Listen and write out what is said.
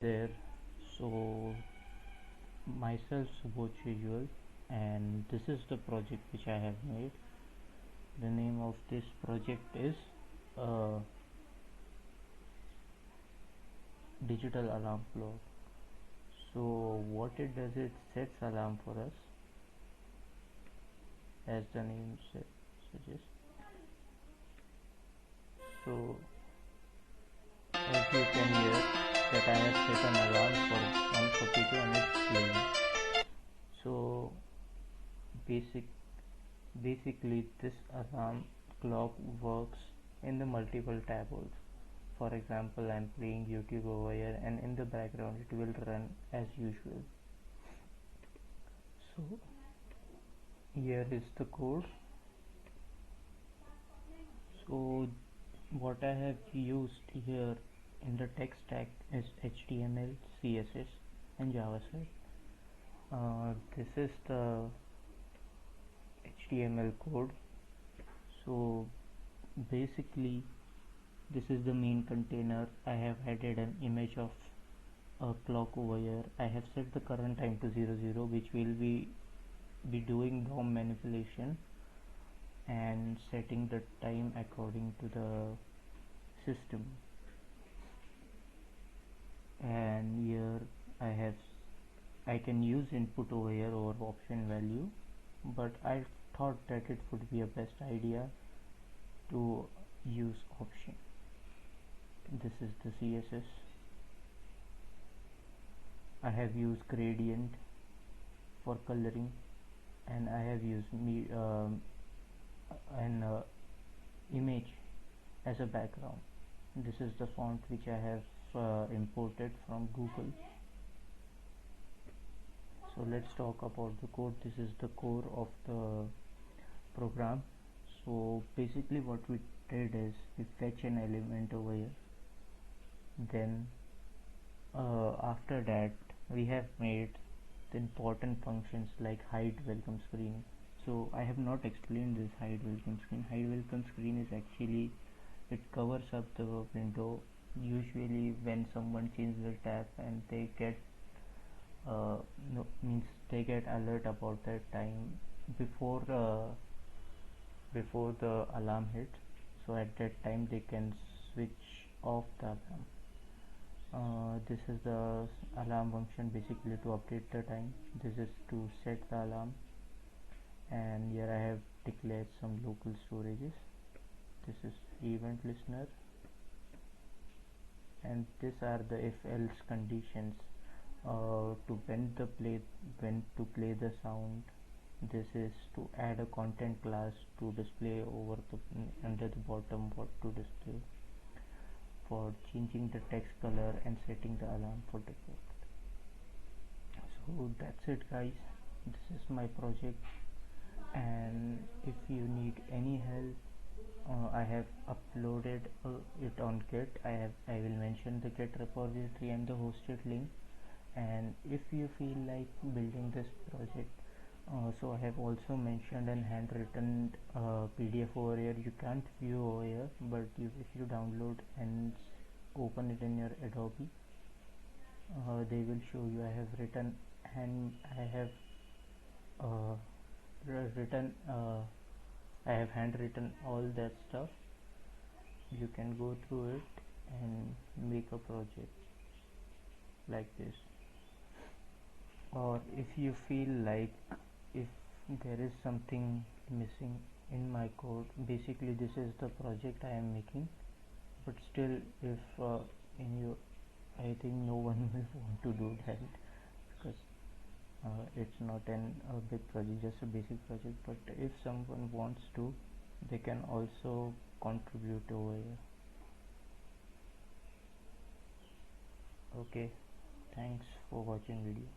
There. So myself Subodh usual, and this is the project which I have made. The name of this project is digital alarm clock. So what it does, it sets alarm for us, as the name suggests. So as you can hear that I have set an alarm for 1:42 and it's playing. So basically this alarm clock works in the multiple tabs. For example, I'm playing YouTube over here, and in the background it will run as usual. So here is the code. So what I have used here in the tech stack is HTML, CSS and JavaScript. This is the HTML code. So basically this is the main container. I have added an image of a clock over here. I have set the current time to 00, which will be doing DOM manipulation and setting the time according to the system. And here I can use input over here or option value, but I thought that it would be a best idea to use option. This is the CSS. I have used gradient for coloring, and I have used an image as a background. This is the font which I have imported from Google. So let's talk about the code. This is the core of the program. So basically what we did is we fetch an element over here, then after that we have made the important functions like hide welcome screen. So I have not explained this hide welcome screen. Hide welcome screen is actually, it covers up the window usually when someone changes the tab and they get they get alert about that time before the alarm hits. So at that time they can switch off the alarm. This is the alarm function, basically to update the time. This is to set the alarm, and here I have declared some local storages. This is event listener, and these are the if else conditions to when to play the sound. This is to add a content class to display over the under the bottom what to display, for changing the text color and setting the alarm for default. So that's it guys, this is my project, and if you need any help, I have uploaded it on Git. I will mention the Git repository and the hosted link. And if you feel like building this project, so I have also mentioned an handwritten PDF over here. You can't view over here, but if you download and open it in your Adobe, they will show you. I have written and I have handwritten all that stuff. You can go through it and make a project like this. Or if you feel like if there is something missing in my code, basically this is the project I am making, but still if I think no one will want to do that, because it's not a big project, just a basic project. But if someone wants to, they can also contribute over here. Okay, thanks for watching video.